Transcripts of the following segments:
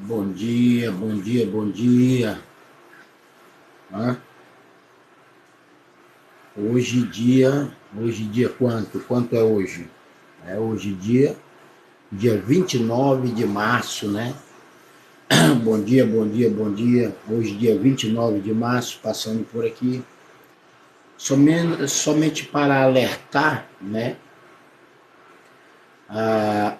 Bom dia, bom dia, bom dia. Hã? Hoje dia quanto? Quanto é hoje? É hoje dia 29 de março, né? Bom dia, bom dia, bom dia. Hoje dia 29 de março, passando por aqui, somente para alertar, né,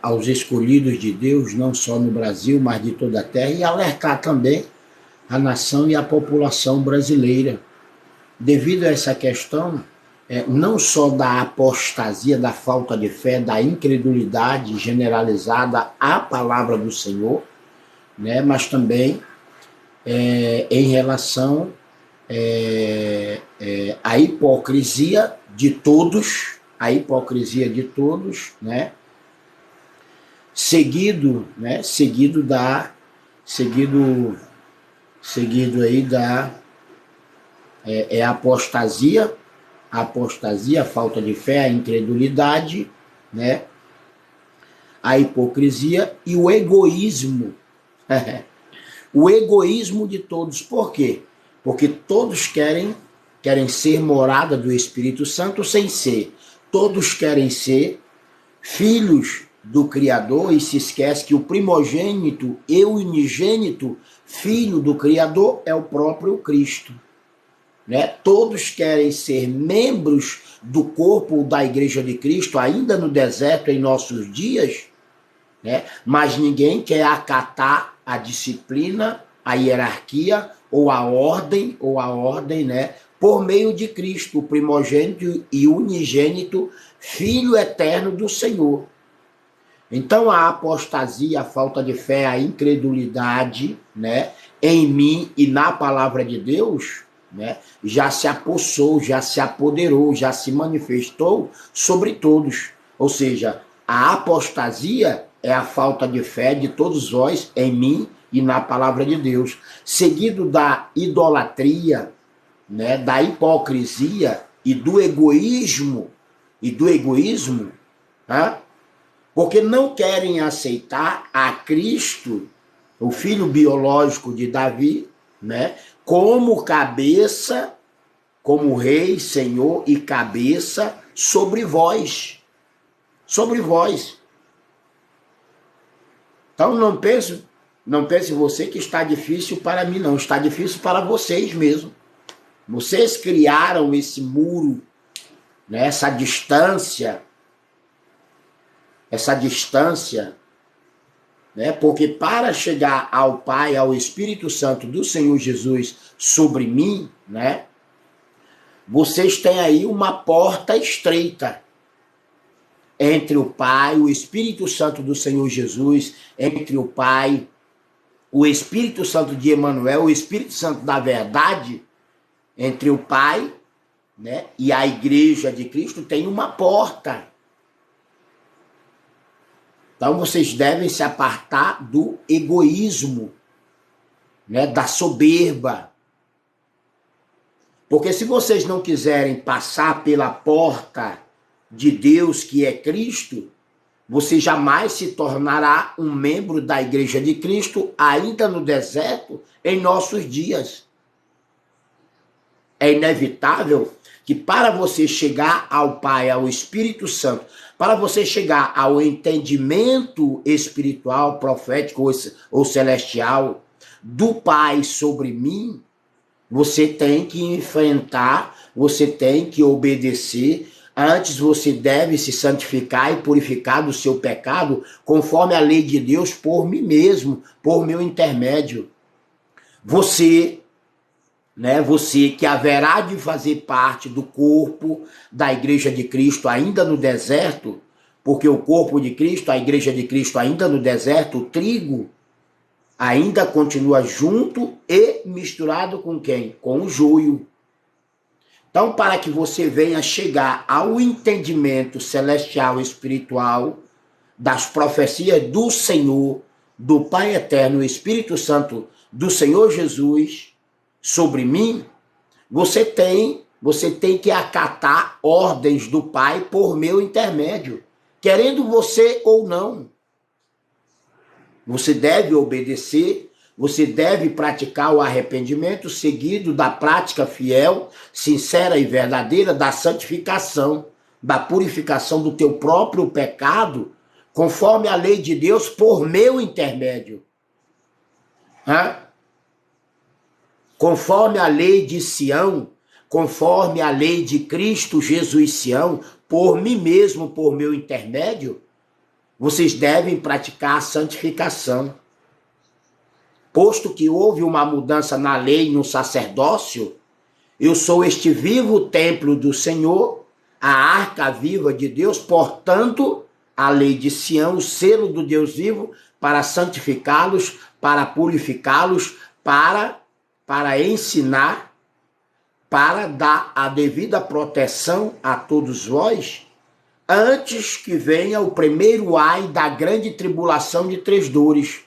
aos escolhidos de Deus, não só no Brasil, mas de toda a terra, e alertar também a nação e a população brasileira devido a essa questão, não só da apostasia, da falta de fé, da incredulidade generalizada à palavra do Senhor, né, mas também em relação à hipocrisia de todos, né, seguido da, seguido, seguido aí da a apostasia, a falta de fé, a incredulidade, né? A hipocrisia e o egoísmo. O egoísmo de todos. Por quê? Porque todos querem ser morada do Espírito Santo sem ser. Todos querem ser filhos do Criador e se esquece que o primogênito e o unigênito filho do Criador é o próprio Cristo. Né? Todos querem ser membros do corpo da Igreja de Cristo, ainda no deserto em nossos dias, né? Mas ninguém quer acatar a disciplina, a hierarquia ou a ordem, né? Por meio de Cristo, o primogênito e unigênito, Filho eterno do Senhor. Então a apostasia, a falta de fé, a incredulidade, né, em mim e na palavra de Deus, né, já se apossou, já se apoderou, já se manifestou sobre todos. Ou seja, a apostasia é a falta de fé de todos vós em mim e na palavra de Deus, seguido da idolatria, né, da hipocrisia e do egoísmo, tá? Porque não querem aceitar a Cristo, o filho biológico de Davi, né, como cabeça, como rei, senhor e cabeça sobre vós. Sobre vós. Então não pense você que está difícil para mim, não. Está difícil para vocês mesmo. Vocês criaram esse muro, né, essa distância, né? Porque para chegar ao Pai, ao Espírito Santo do Senhor Jesus sobre mim, né? Vocês têm aí uma porta estreita entre o Pai, o Espírito Santo do Senhor Jesus, entre o Pai, o Espírito Santo de Emanuel, o Espírito Santo da verdade, entre o Pai, né, e a Igreja de Cristo tem uma porta. Então vocês devem se apartar do egoísmo, né, da soberba. Porque se vocês não quiserem passar pela porta de Deus, que é Cristo, você jamais se tornará um membro da Igreja de Cristo, ainda no deserto, em nossos dias. É inevitável que para você chegar ao Pai, ao Espírito Santo, para você chegar ao entendimento espiritual, profético ou celestial do Pai sobre mim, você tem que enfrentar, você tem que obedecer. Antes você deve se santificar e purificar do seu pecado, conforme a lei de Deus, por mim mesmo, por meu intermédio. Você que haverá de fazer parte do corpo da Igreja de Cristo ainda no deserto, porque o corpo de Cristo, a Igreja de Cristo ainda no deserto, o trigo, ainda continua junto e misturado com quem? Com o joio. Então, para que você venha chegar ao entendimento celestial espiritual das profecias do Senhor, do Pai Eterno, o Espírito Santo do Senhor Jesus, sobre mim, você tem que acatar ordens do Pai por meu intermédio, querendo você ou não. Você deve obedecer, você deve praticar o arrependimento seguido da prática fiel, sincera e verdadeira da santificação, da purificação do teu próprio pecado, conforme a lei de Deus por meu intermédio. Conforme a lei de Sião, conforme a lei de Cristo Jesus Sião, por mim mesmo, por meu intermédio, vocês devem praticar a santificação. Posto que houve uma mudança na lei e no sacerdócio, eu sou este vivo templo do Senhor, a arca viva de Deus, portanto, a lei de Sião, o selo do Deus vivo, para santificá-los, para purificá-los, para ensinar, para dar a devida proteção a todos vós, antes que venha o primeiro ai da grande tribulação de 3 dores.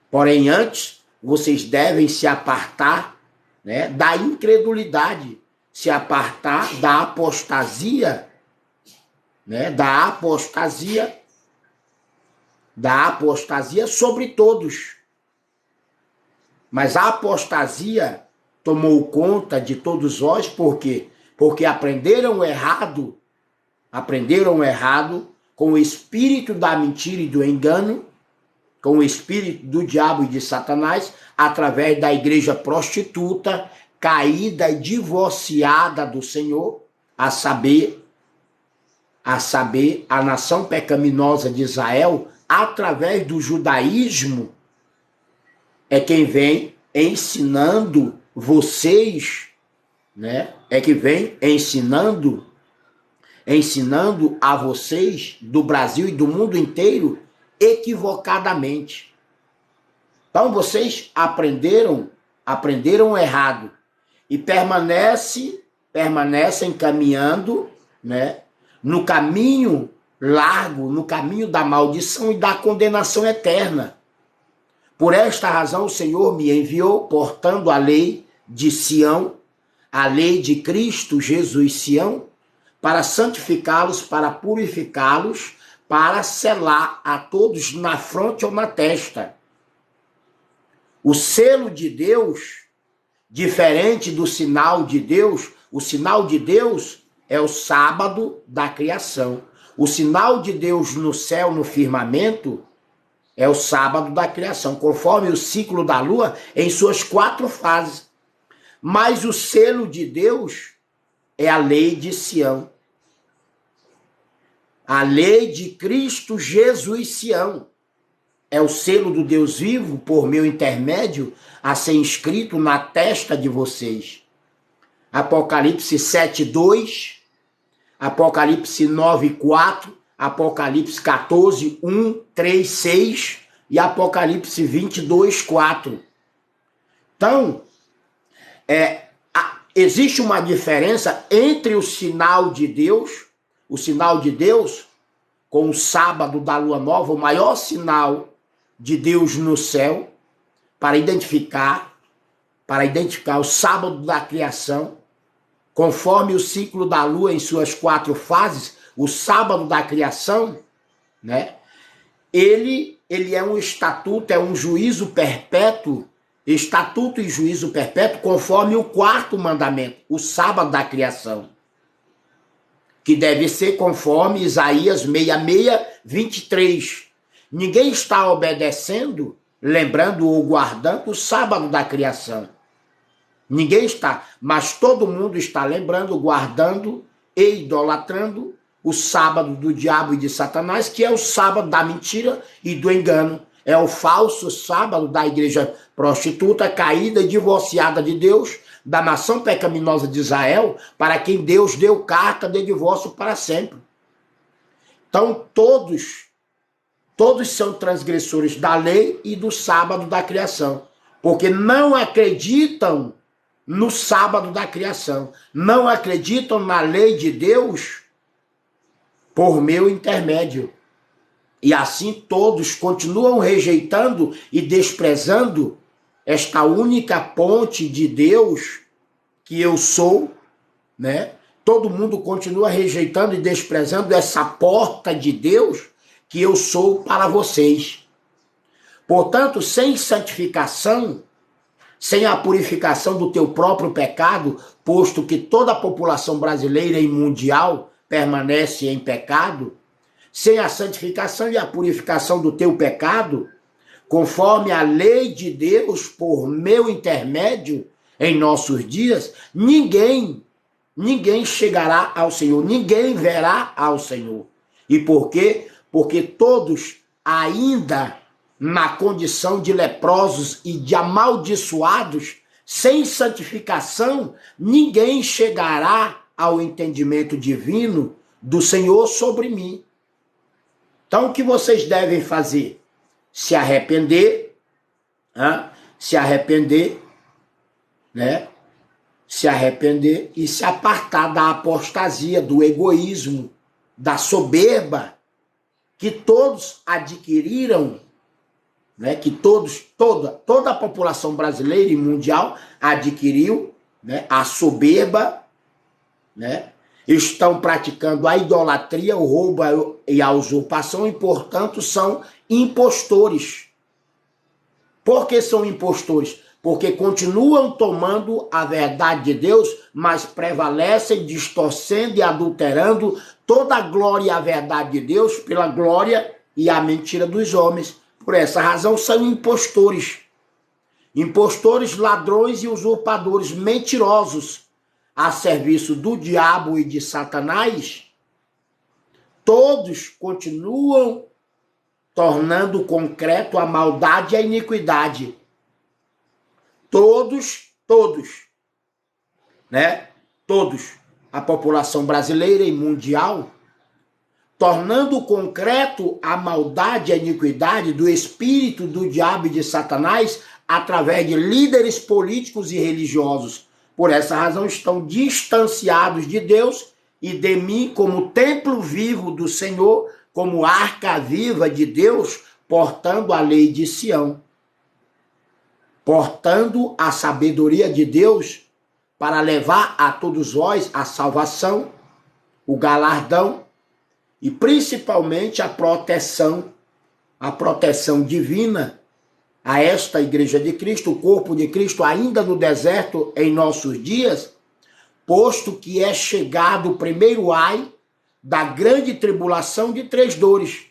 Porém, antes, vocês devem se apartar, né, da incredulidade, se apartar da apostasia, né, da apostasia sobre todos. Mas a apostasia tomou conta de todos vós, por quê? Porque aprenderam errado com o espírito da mentira e do engano, com o espírito do diabo e de Satanás, através da igreja prostituta, caída e divorciada do Senhor, a saber, a nação pecaminosa de Israel, através do judaísmo, é quem vem ensinando vocês, né? É que vem ensinando a vocês do Brasil e do mundo inteiro equivocadamente. Então vocês aprenderam errado e permanecem caminhando, né, no caminho largo, no caminho da maldição e da condenação eterna. Por esta razão o Senhor me enviou, portando a lei de Sião, a lei de Cristo Jesus Sião, para santificá-los, para purificá-los, para selar a todos na fronte ou na testa. O selo de Deus, diferente do sinal de Deus, o sinal de Deus é o sábado da criação. O sinal de Deus no céu, no firmamento, é o sábado da criação, conforme o ciclo da lua em suas 4 fases. Mas o selo de Deus é a lei de Sião. A lei de Cristo Jesus Sião é o selo do Deus vivo, por meu intermédio, a ser inscrito na testa de vocês. Apocalipse 7:2, Apocalipse 9:4, Apocalipse 14:1, 3, 6 e Apocalipse 22:4. Então, existe uma diferença entre o sinal de Deus com o sábado da lua nova, o maior sinal de Deus no céu, para identificar o sábado da criação, conforme o ciclo da lua em suas 4 fases, o sábado da criação, né? Ele é um estatuto, é um juízo perpétuo, estatuto e juízo perpétuo, conforme o 4º mandamento, o sábado da criação, que deve ser conforme Isaías 66, 23. Ninguém está obedecendo, lembrando ou guardando o sábado da criação. Ninguém está, mas todo mundo está lembrando, guardando e idolatrando o sábado do diabo e de Satanás, que é o sábado da mentira e do engano. É o falso sábado da igreja prostituta, caída e divorciada de Deus, da nação pecaminosa de Israel, para quem Deus deu carta de divórcio para sempre. Então, todos são transgressores da lei e do sábado da criação, porque não acreditam no sábado da criação, não acreditam na lei de Deus por meu intermédio. E assim todos continuam rejeitando e desprezando esta única ponte de Deus que eu sou, né? Todo mundo continua rejeitando e desprezando essa porta de Deus que eu sou para vocês. Portanto, sem santificação, sem a purificação do teu próprio pecado, posto que toda a população brasileira e mundial permanece em pecado, sem a santificação e a purificação do teu pecado, conforme a lei de Deus por meu intermédio em nossos dias, ninguém chegará ao Senhor, ninguém verá ao Senhor. E por quê? Porque todos ainda na condição de leprosos e de amaldiçoados, sem santificação, ninguém chegará ao entendimento divino do Senhor sobre mim. Então, o que vocês devem fazer? Se arrepender, se arrepender e se apartar da apostasia, do egoísmo, da soberba que todos adquiriram, que toda a população brasileira e mundial adquiriu, a soberba, estão praticando a idolatria, o roubo e a usurpação e, portanto, são impostores. Por que são impostores? Porque continuam tomando a verdade de Deus, mas prevalecem distorcendo e adulterando toda a glória e a verdade de Deus pela glória e a mentira dos homens. Por essa razão são impostores. Impostores, ladrões e usurpadores, mentirosos, a serviço do diabo e de Satanás, todos continuam tornando concreto a maldade e a iniquidade. Todos, a população brasileira e mundial, tornando concreto a maldade e a iniquidade do espírito do diabo e de Satanás através de líderes políticos e religiosos. Por essa razão estão distanciados de Deus e de mim como templo vivo do Senhor, como arca viva de Deus, portando a lei de Sião, portando a sabedoria de Deus para levar a todos vós a salvação, o galardão e principalmente a proteção divina a esta igreja de Cristo, o corpo de Cristo, ainda no deserto em nossos dias, posto que é chegado o primeiro ai da grande tribulação de 3 dores.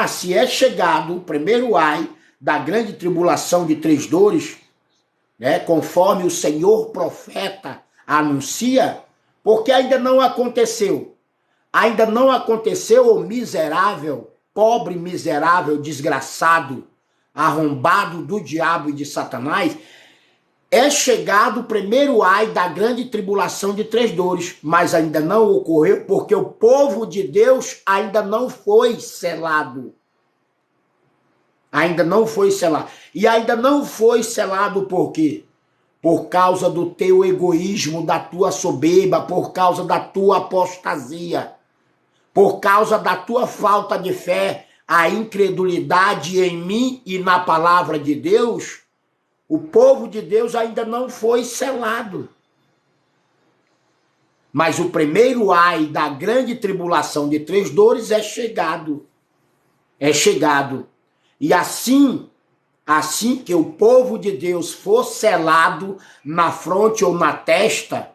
Se é chegado o primeiro ai da grande tribulação de 3 dores, conforme o Senhor profeta anuncia, porque ainda não aconteceu. Ainda não aconteceu, o miserável, pobre, miserável, desgraçado, arrombado do diabo e de Satanás, é chegado o primeiro ai da grande tribulação de 3 dores, mas ainda não ocorreu porque o povo de Deus ainda não foi selado. Ainda não foi selado. E ainda não foi selado por quê? Por causa do teu egoísmo, da tua soberba, por causa da tua apostasia, por causa da tua falta de fé, a incredulidade em mim e na palavra de Deus, o povo de Deus ainda não foi selado. Mas o primeiro ai da grande tribulação de 3 dores é chegado. É chegado. E assim que o povo de Deus for selado na fronte ou na testa,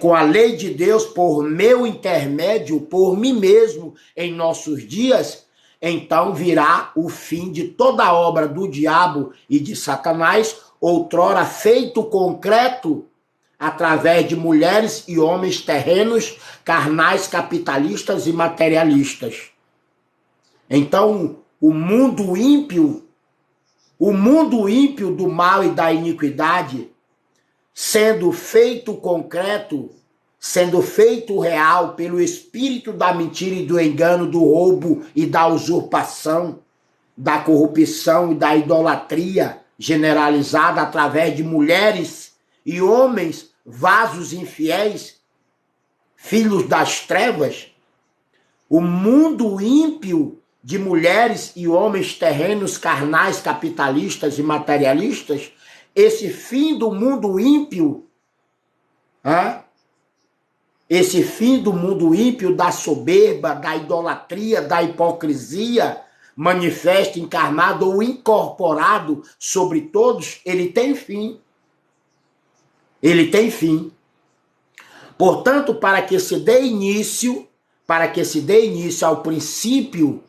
com a lei de Deus por meu intermédio, por mim mesmo em nossos dias, então virá o fim de toda a obra do diabo e de Satanás, outrora feito concreto através de mulheres e homens terrenos, carnais, capitalistas e materialistas. Então, o mundo ímpio do mal e da iniquidade, sendo feito concreto, sendo feito real pelo espírito da mentira e do engano, do roubo e da usurpação, da corrupção e da idolatria generalizada através de mulheres e homens, vasos infiéis, filhos das trevas, o mundo ímpio de mulheres e homens terrenos, carnais, capitalistas e materialistas, esse fim do mundo ímpio, esse fim do mundo ímpio da soberba, da idolatria, da hipocrisia, manifesto, encarnado ou incorporado sobre todos, ele tem fim. Ele tem fim. Portanto, para que se dê início ao princípio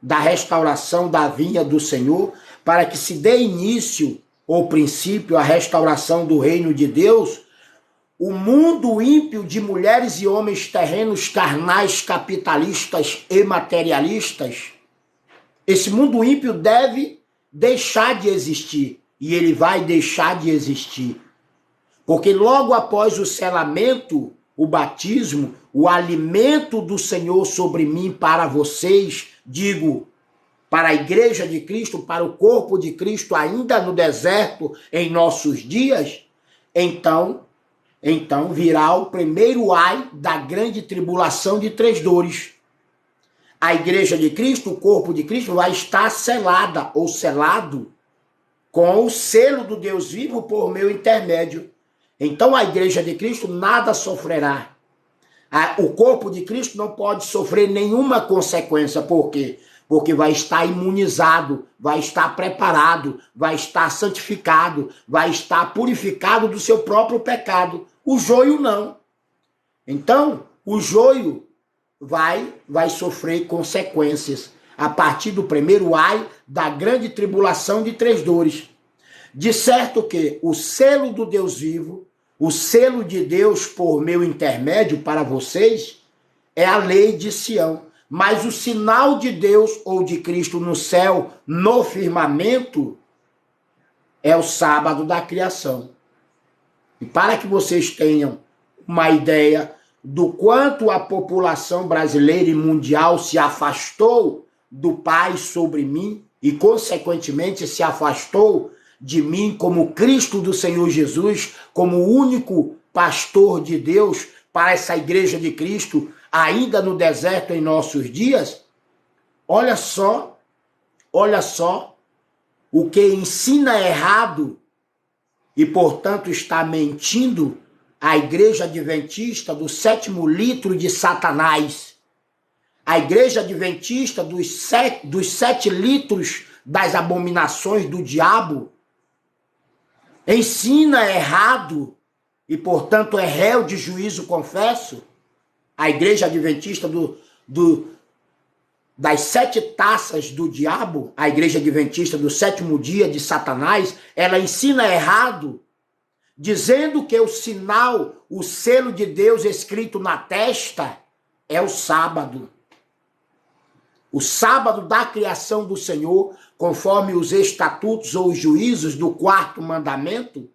da restauração da vinha do Senhor, para que se dê início ao princípio à restauração do reino de Deus, o mundo ímpio de mulheres e homens terrenos, carnais, capitalistas e materialistas, esse mundo ímpio deve deixar de existir. E ele vai deixar de existir. Porque logo após o selamento, o batismo, o alimento do Senhor sobre mim para vocês, digo, para a igreja de Cristo, para o corpo de Cristo, ainda no deserto, em nossos dias, então virá o primeiro ai da grande tribulação de 3 dores. A igreja de Cristo, o corpo de Cristo, vai estar selada ou selado com o selo do Deus vivo por meu intermédio. Então a igreja de Cristo nada sofrerá. O corpo de Cristo não pode sofrer nenhuma consequência. Por quê? Porque vai estar imunizado, vai estar preparado, vai estar santificado, vai estar purificado do seu próprio pecado. O joio não. Então, o joio vai sofrer consequências a partir do primeiro ai da grande tribulação de 3 dores. De certo que o selo do Deus vivo, o selo de Deus por meu intermédio para vocês, é a lei de Sião. Mas o sinal de Deus ou de Cristo no céu, no firmamento, é o sábado da criação. E para que vocês tenham uma ideia do quanto a população brasileira e mundial se afastou do Pai sobre mim e, consequentemente, se afastou de mim como Cristo do Senhor Jesus, como o único pastor de Deus para essa igreja de Cristo, ainda no deserto em nossos dias, olha só o que ensina errado e, portanto, está mentindo a igreja adventista do 7º litro de Satanás, a igreja adventista dos 7 litros das abominações do diabo, ensina errado e, portanto, é réu de juízo, confesso. A igreja adventista das 7 taças do diabo, a igreja adventista do 7º dia de Satanás, ela ensina errado, dizendo que o sinal, o selo de Deus escrito na testa, é o sábado. O sábado da criação do Senhor, conforme os estatutos ou os juízos do 4º mandamento,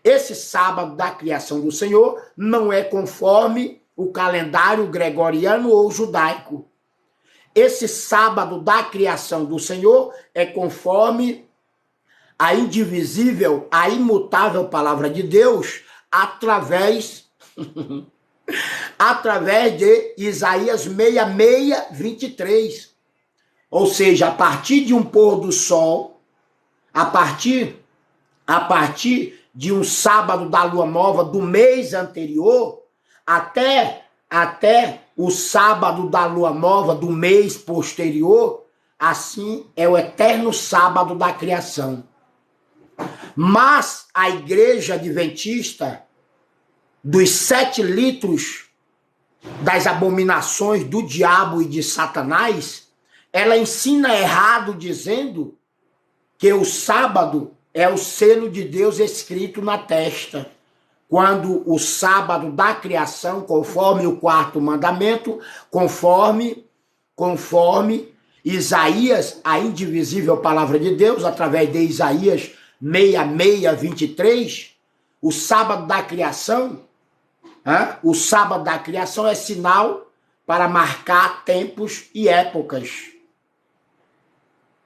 esse sábado da criação do Senhor não é conforme o calendário gregoriano ou judaico. Esse sábado da criação do Senhor é conforme a indivisível, a imutável palavra de Deus, através de Isaías 66, 23. Ou seja, a partir de um pôr do sol, a partir de um sábado da lua nova do mês anterior, até o sábado da lua nova do mês posterior, assim é o eterno sábado da criação. Mas a igreja adventista dos 7 litros das abominações do diabo e de Satanás, ela ensina errado dizendo que o sábado é o selo de Deus escrito na testa. Quando o sábado da criação, conforme o 4º mandamento, conforme Isaías, a indivisível palavra de Deus, através de Isaías 66, 23, o sábado da criação, o sábado da criação é sinal para marcar tempos e épocas.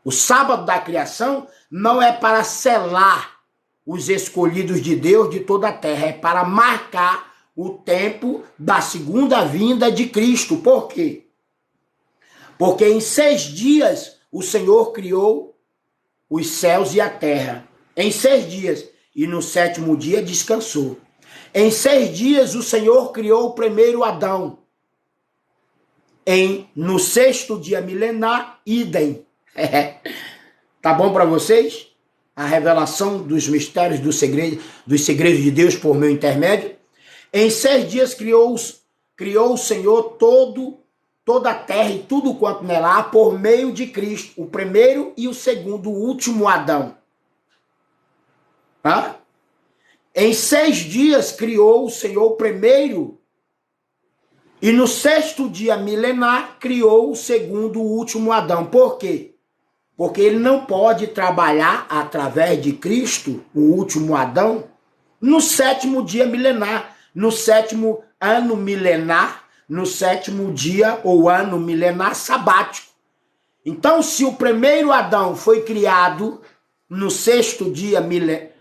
O sábado da criação não é para selar os escolhidos de Deus de toda a terra, é para marcar o tempo da segunda vinda de Cristo. Por quê? Porque em 6 dias o Senhor criou os céus e a terra. Em 6 dias. E no 7º dia descansou. Em 6 dias o Senhor criou o primeiro Adão. No 6º dia milenar, idem. Tá bom para vocês? A revelação dos mistérios dos segredos de Deus por meu intermédio. Em 6 dias criou o Senhor toda a terra e tudo quanto nela há por meio de Cristo, o primeiro e o segundo, o último Adão. Tá? Em 6 dias criou o Senhor o primeiro, e no 6º dia milenar criou o segundo, o último Adão. Por quê? Porque ele não pode trabalhar através de Cristo, o último Adão, no 7º dia milenar, no 7º ano milenar, no 7º dia ou ano milenar sabático. Então, se o primeiro Adão foi criado no 6º dia milenar,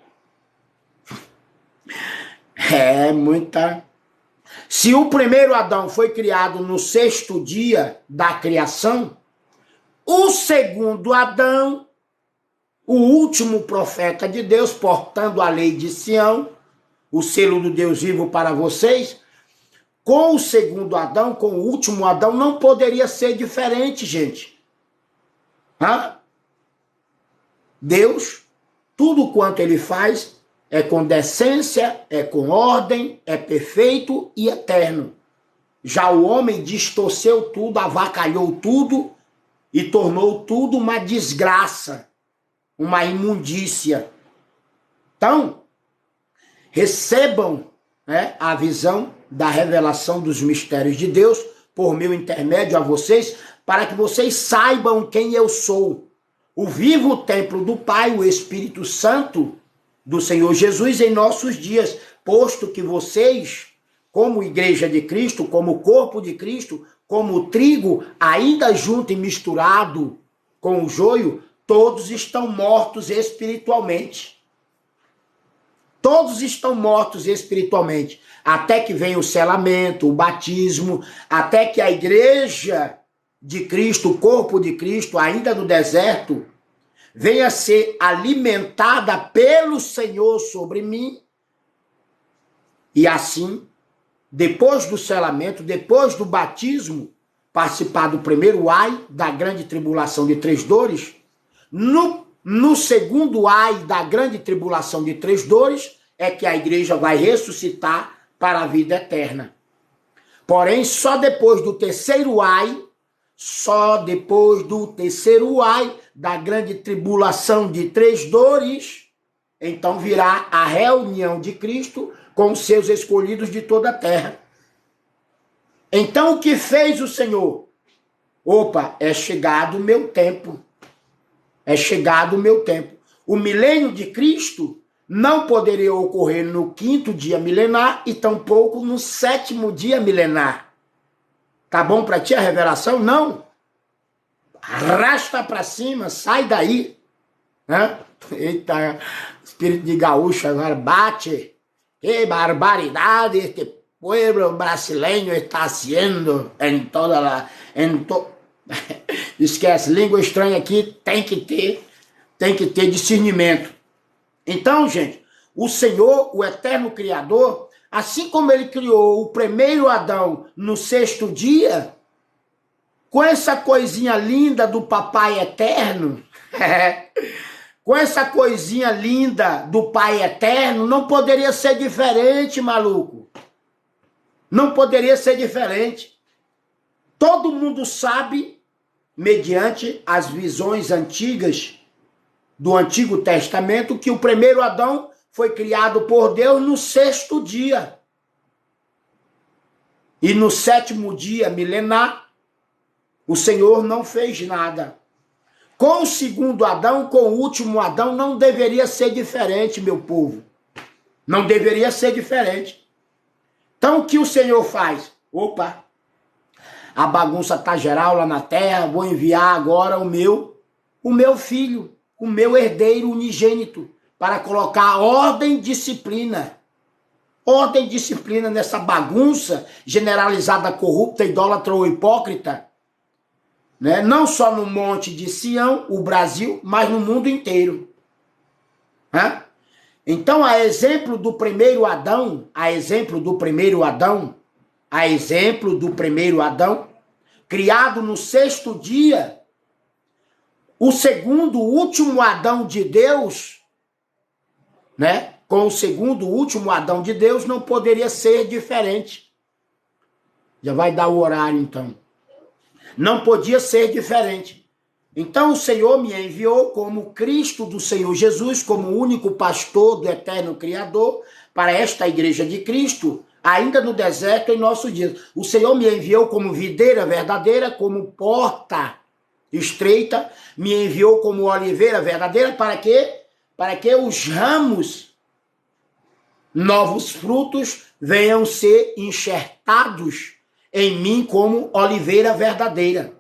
Se o primeiro Adão foi criado no 6º dia da criação, o segundo Adão, o último profeta de Deus, portando a lei de Sião, o selo do Deus vivo para vocês, com o segundo Adão, com o último Adão, não poderia ser diferente, gente. Deus, tudo quanto ele faz, é com decência, é com ordem, é perfeito e eterno. Já o homem distorceu tudo, avacalhou tudo e tornou tudo uma desgraça, uma imundícia. Então, recebam a visão da revelação dos mistérios de Deus por meu intermédio a vocês, para que vocês saibam quem eu sou. O vivo templo do Pai, o Espírito Santo do Senhor Jesus em nossos dias, posto que vocês, como igreja de Cristo, como corpo de Cristo, como trigo ainda junto e misturado com o joio, todos estão mortos espiritualmente. Todos estão mortos espiritualmente, até que venha o selamento, o batismo, até que a igreja de Cristo, o corpo de Cristo, ainda no deserto, venha ser alimentada pelo Senhor sobre mim, e assim, depois do selamento, depois do batismo, participar do primeiro ai da grande tribulação de 3 dores, no segundo ai da grande tribulação de 3 dores, é que a igreja vai ressuscitar para a vida eterna. Porém, só depois do terceiro ai da grande tribulação de 3 dores, então virá a reunião de Cristo com os seus escolhidos de toda a terra. Então o que fez o Senhor? É chegado o meu tempo. É chegado o meu tempo. O milênio de Cristo não poderia ocorrer no 5º dia milenar e tampouco no 7º dia milenar. Tá bom para ti a revelação? Não. Arrasta para cima, sai daí. Eita, espírito de gaúcho agora bate. Que barbaridade este pueblo brasileño está haciendo em toda la... Esquece, língua estranha aqui tem que ter discernimento. Então, gente, o Senhor, o eterno Criador, assim como ele criou o primeiro Adão no 6º dia, com essa coisinha linda do Papai Eterno, com essa coisinha linda do Pai Eterno, não poderia ser diferente, maluco. Não poderia ser diferente. Todo mundo sabe, mediante as visões antigas do Antigo Testamento, que o primeiro Adão foi criado por Deus no 6º dia. E no 7º dia milenar, o Senhor não fez nada. Com o segundo Adão, com o último Adão, não deveria ser diferente, meu povo. Não deveria ser diferente. Então, o que o Senhor faz? A bagunça tá geral lá na terra, vou enviar agora o meu filho, o meu herdeiro unigênito, para colocar ordem e disciplina. Ordem e disciplina nessa bagunça generalizada, corrupta, idólatra ou hipócrita. Não só no Monte de Sião, o Brasil, mas no mundo inteiro. Então, a exemplo do primeiro Adão, criado no 6º dia, o segundo, último Adão de Deus, né? Com o segundo, último Adão de Deus, não poderia ser diferente. Já vai dar o horário, então. Não podia ser diferente. Então o Senhor me enviou como Cristo do Senhor Jesus, como único pastor do eterno Criador, para esta igreja de Cristo, ainda no deserto em nossos dias. O Senhor me enviou como videira verdadeira, como porta estreita, me enviou como oliveira verdadeira, para quê? Para que os ramos, novos frutos, venham ser enxertados em mim como oliveira verdadeira.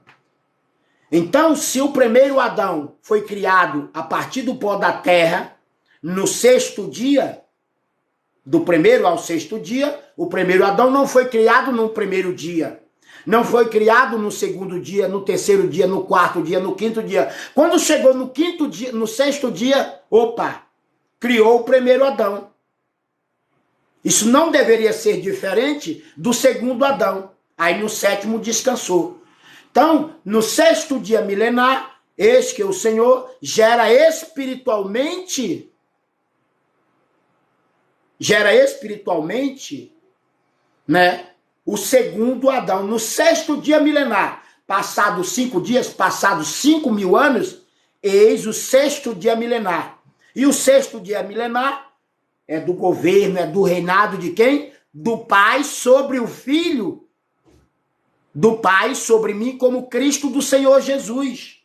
Então, se o primeiro Adão foi criado a partir do pó da terra, no sexto dia, do primeiro ao sexto dia, o primeiro Adão não foi criado no primeiro dia. Não foi criado no segundo dia, no terceiro dia, no quarto dia, no quinto dia. Quando chegou no quinto dia, no sexto dia, criou o primeiro Adão. Isso não deveria ser diferente do segundo Adão. Aí no sétimo descansou. Então, no sexto dia milenar, eis que o Senhor gera espiritualmente, né, o segundo Adão. No sexto dia milenar, passados 5 dias, passados 5.000 anos, eis o sexto dia milenar. E o sexto dia milenar é do governo, é do reinado de quem? Do Pai sobre o Filho, do Pai sobre mim, como Cristo do Senhor Jesus.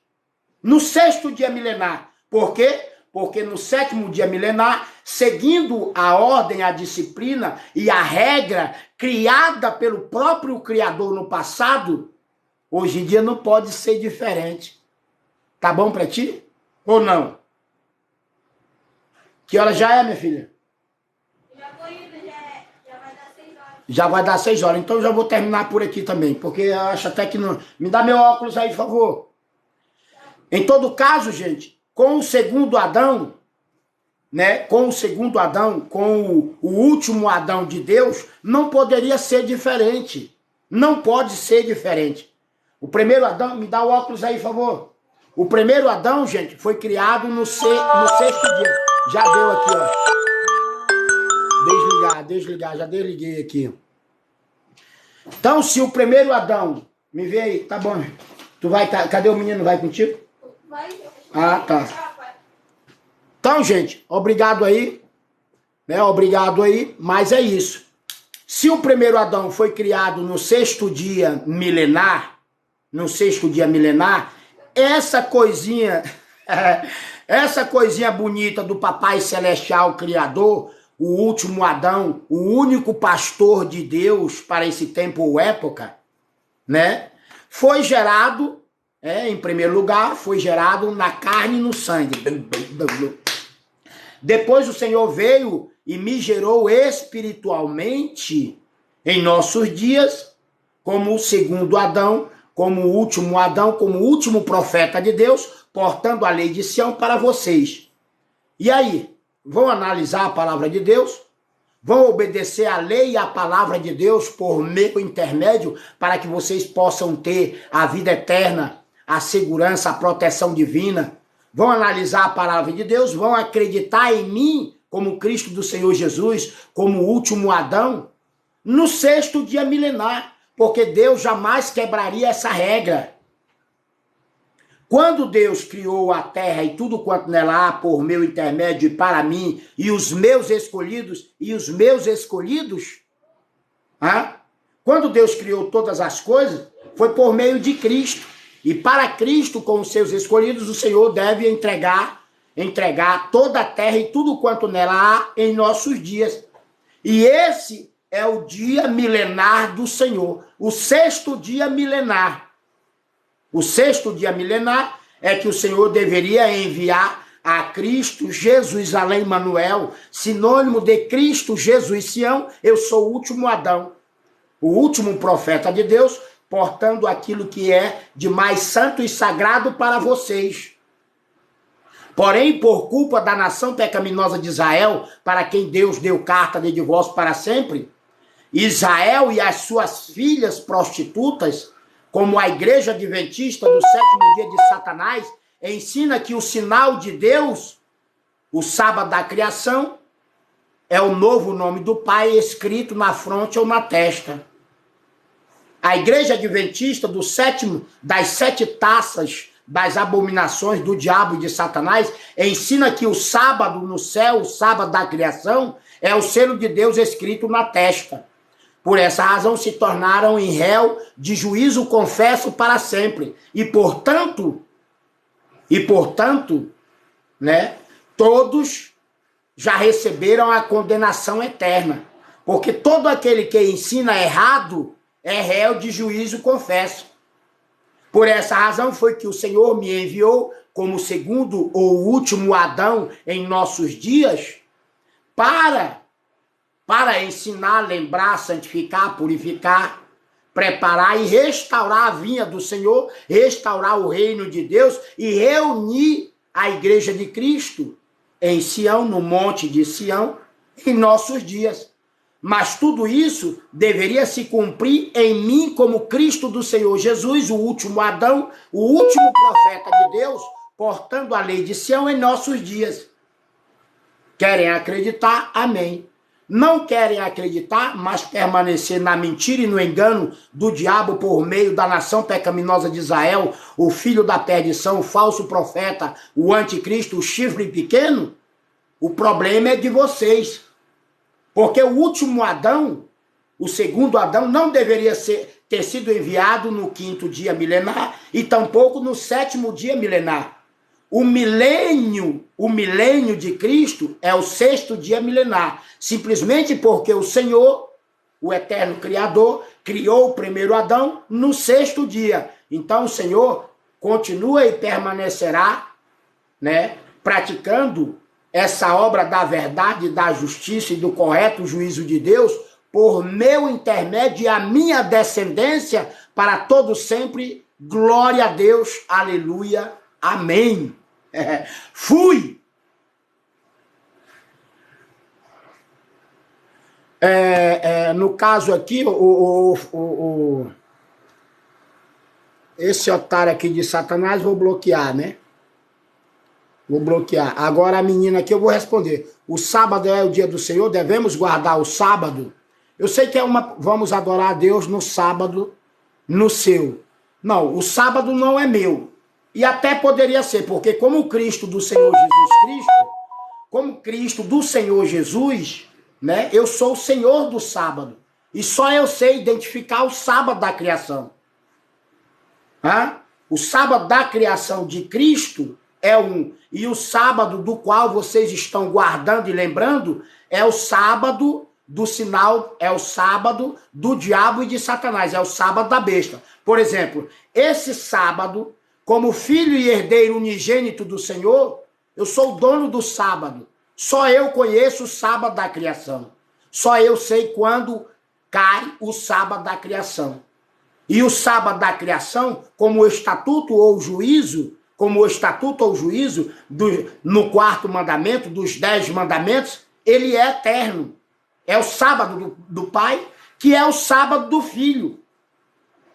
No sexto dia milenar. Por quê? Porque no sétimo dia milenar, seguindo a ordem, a disciplina e a regra criada pelo próprio Criador no passado, hoje em dia não pode ser diferente. Tá bom pra ti? Ou não? Que hora já é, minha filha? Já vai dar 6 horas, então eu já vou terminar por aqui também, porque eu acho até que não... Me dá meu óculos aí, por favor. Em todo caso, gente, com o segundo Adão, né, com o último Adão de Deus, não poderia ser diferente. Não pode ser diferente. O primeiro Adão, me dá o óculos aí, por favor. O primeiro Adão, gente, foi criado no sexto dia. Já deu aqui, ó. Desligar, já desliguei aqui. Então, se o primeiro Adão, me vê aí, tá bom. Tu vai, cadê o menino? Vai contigo? Vai. Ah, tá. Então, gente, obrigado aí, né? Obrigado aí, mas é isso. Se o primeiro Adão foi criado no sexto dia milenar, essa coisinha bonita do Papai Celestial Criador, o último Adão, o único pastor de Deus para esse tempo ou época, né? Foi gerado, em primeiro lugar, foi gerado na carne e no sangue. Depois o Senhor veio e me gerou espiritualmente em nossos dias, como o segundo Adão, como o último profeta de Deus, portando a lei de Sião para vocês. E aí? Vão analisar a palavra de Deus, vão obedecer a lei e a palavra de Deus por meu intermédio, para que vocês possam ter a vida eterna, a segurança, a proteção divina. Vão analisar a palavra de Deus, vão acreditar em mim, como Cristo do Senhor Jesus, como o último Adão, no sexto dia milenar, porque Deus jamais quebraria essa regra. Quando Deus criou a terra e tudo quanto nela há por meu intermédio e para mim, e os meus escolhidos, quando Deus criou todas as coisas, foi por meio de Cristo. E para Cristo, com os seus escolhidos, o Senhor deve entregar toda a terra e tudo quanto nela há em nossos dias. E esse é o dia milenar do Senhor, o sexto dia milenar. O sexto dia milenar é que o Senhor deveria enviar a Cristo Jesus, além Manuel, sinônimo de Cristo Jesus Sião. Eu sou o último Adão, o último profeta de Deus, portando aquilo que é de mais santo e sagrado para vocês. Porém, por culpa da nação pecaminosa de Israel, para quem Deus deu carta de divórcio para sempre, Israel e as suas filhas prostitutas, como a igreja adventista do sétimo dia de Satanás, ensina que o sinal de Deus, o sábado da criação, é o novo nome do Pai escrito na fronte ou na testa. A Igreja Adventista das 7 taças das abominações do diabo e de Satanás ensina que o sábado no céu, o sábado da criação, é o selo de Deus escrito na testa. Por essa razão se tornaram em réu de juízo confesso para sempre. E portanto, né, todos já receberam a condenação eterna. Porque todo aquele que ensina errado é réu de juízo confesso. Por essa razão foi que o Senhor me enviou como segundo ou último Adão em nossos dias para ensinar, lembrar, santificar, purificar, preparar e restaurar a vinha do Senhor, restaurar o reino de Deus e reunir a igreja de Cristo em Sião, no monte de Sião, em nossos dias. Mas tudo isso deveria se cumprir em mim como Cristo do Senhor Jesus, o último Adão, o último profeta de Deus, portando a lei de Sião em nossos dias. Querem acreditar? Amém. Não querem acreditar, mas permanecer na mentira e no engano do diabo por meio da nação pecaminosa de Israel, o filho da perdição, o falso profeta, o anticristo, o chifre pequeno? O problema é de vocês. Porque o último Adão, o segundo Adão, não deveria ter sido enviado no 5º dia milenar e tampouco no 7º dia milenar. O milênio de Cristo é o 6º dia milenar, simplesmente porque o Senhor, o eterno Criador, criou o primeiro Adão no 6º dia. Então o Senhor continua e permanecerá, né, praticando essa obra da verdade, da justiça e do correto juízo de Deus, por meu intermédio e a minha descendência, para todo sempre. Glória a Deus, aleluia, amém. Fui. No caso aqui, esse otário aqui de Satanás, vou bloquear, né? Vou bloquear. Agora a menina aqui eu vou responder. O sábado é o dia do Senhor, devemos guardar o sábado? Eu sei que vamos adorar a Deus no sábado, no seu. Não, o sábado não é meu. E até poderia ser, porque como Cristo do Senhor Jesus, né, eu sou o Senhor do sábado. E só eu sei identificar o sábado da criação. O sábado da criação de Cristo é um. E o sábado do qual vocês estão guardando e lembrando é o sábado do sinal, é o sábado do diabo e de Satanás, é o sábado da besta. Por exemplo, esse sábado, como filho e herdeiro unigênito do Senhor, eu sou o dono do sábado. Só eu conheço o sábado da criação. Só eu sei quando cai o sábado da criação. E o sábado da criação, como o estatuto ou juízo, no 4º mandamento, dos 10 mandamentos, ele é eterno. É o sábado do Pai, que é o sábado do Filho.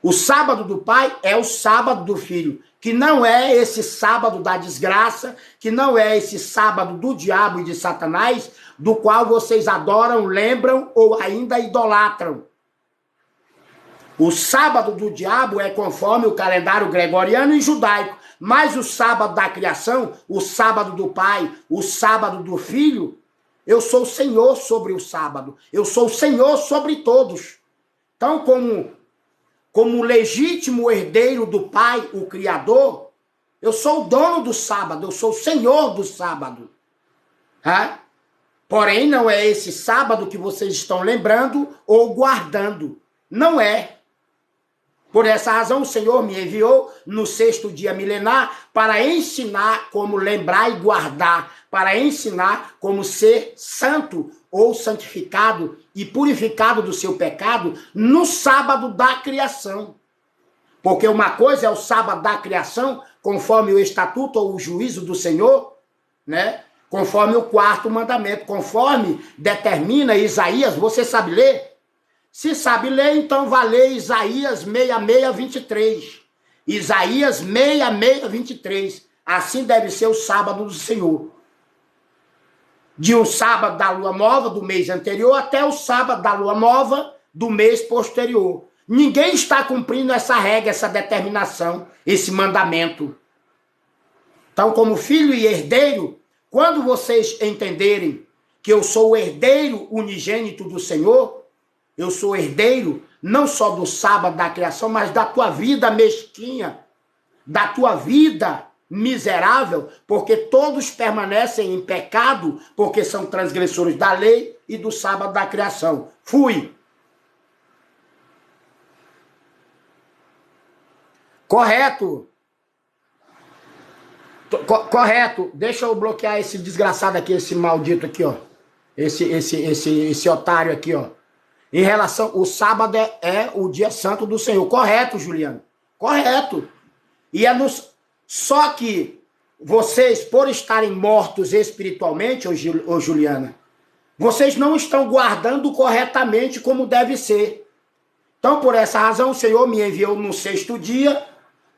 O sábado do Pai é o sábado do Filho, que não é esse sábado da desgraça, que não é esse sábado do diabo e de Satanás, do qual vocês adoram, lembram ou ainda idolatram. O sábado do diabo é conforme o calendário gregoriano e judaico, mas o sábado da criação, o sábado do Pai, o sábado do Filho, eu sou o Senhor sobre o sábado, eu sou o Senhor sobre todos. Então, como legítimo herdeiro do Pai, o Criador, eu sou o dono do sábado, eu sou o Senhor do sábado. Porém, não é esse sábado que vocês estão lembrando ou guardando. Não é. Por essa razão, o Senhor me enviou no 6º dia milenar para ensinar como lembrar e guardar, para ensinar como ser santo ou santificado e purificado do seu pecado no sábado da criação. Porque uma coisa é o sábado da criação, conforme o estatuto ou o juízo do Senhor, né? Conforme o 4º mandamento, conforme determina Isaías. Você sabe ler? Se sabe ler, então vai ler Isaías 66, 23. Isaías 66, 23. assim deve ser o sábado do Senhor. De um sábado da lua nova do mês anterior até o sábado da lua nova do mês posterior. Ninguém está cumprindo essa regra, essa determinação, esse mandamento. Então, como filho e herdeiro, quando vocês entenderem que eu sou o herdeiro unigênito do Senhor, eu sou herdeiro não só do sábado da criação, mas da tua vida mesquinha, da tua vida miserável, porque todos permanecem em pecado, porque são transgressores da lei e do sábado da criação. Fui. Correto. Correto. Deixa eu bloquear esse desgraçado aqui, esse maldito aqui, ó. Esse otário aqui, ó. Em relação, o sábado é o dia santo do Senhor. Correto, Juliano. Correto. E só que vocês, por estarem mortos espiritualmente, ô Juliana, vocês não estão guardando corretamente como deve ser. Então, por essa razão, o Senhor me enviou no 6º dia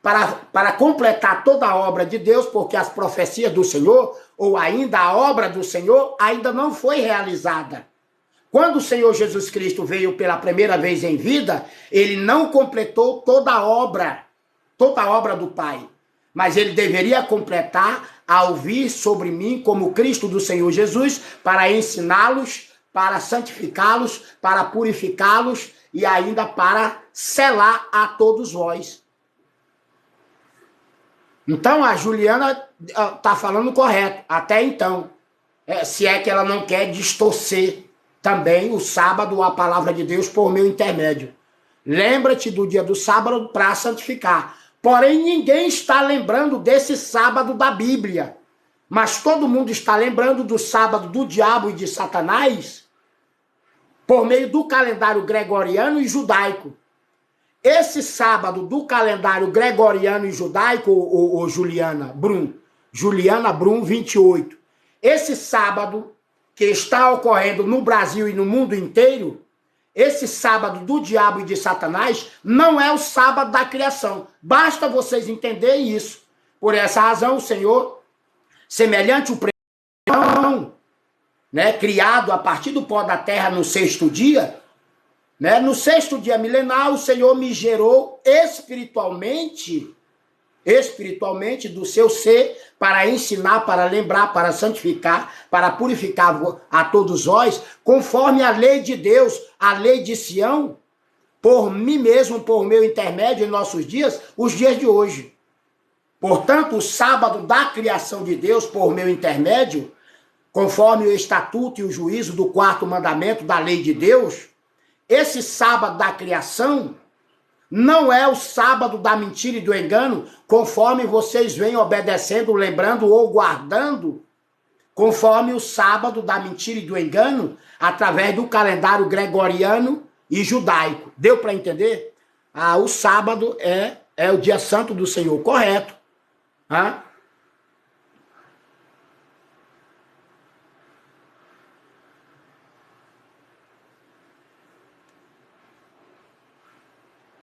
para completar toda a obra de Deus, porque as profecias do Senhor, ou ainda a obra do Senhor, ainda não foi realizada. Quando o Senhor Jesus Cristo veio pela primeira vez em vida, ele não completou toda a obra do Pai. Mas ele deveria completar ao vir sobre mim como Cristo do Senhor Jesus, para ensiná-los, para santificá-los, para purificá-los e ainda para selar a todos vós. Então a Juliana está falando correto, até então. Se é que ela não quer distorcer também o sábado, a palavra de Deus, por meu intermédio. Lembra-te do dia do sábado para santificar. Porém, ninguém está lembrando desse sábado da Bíblia. Mas todo mundo está lembrando do sábado do diabo e de Satanás por meio do calendário gregoriano e judaico. Esse sábado do calendário gregoriano e judaico, ô Juliana Brum 28, esse sábado que está ocorrendo no Brasil e no mundo inteiro, esse sábado do diabo e de Satanás não é o sábado da criação. Basta vocês entenderem isso. Por essa razão, o Senhor, semelhante ao primeiro, né, criado a partir do pó da terra no 6º dia, né, no 6º dia milenar, o Senhor me gerou espiritualmente do seu ser, para ensinar, para lembrar, para santificar, para purificar a todos vós, conforme a lei de Deus, a lei de Sião, por mim mesmo, por meu intermédio em nossos dias, os dias de hoje. Portanto, o sábado da criação de Deus, por meu intermédio, conforme o estatuto e o juízo do 4º mandamento da lei de Deus, esse sábado da criação não é o sábado da mentira e do engano, conforme vocês vêm obedecendo, lembrando ou guardando, conforme o sábado da mentira e do engano, através do calendário gregoriano e judaico. Deu para entender? O sábado é o dia santo do Senhor, correto.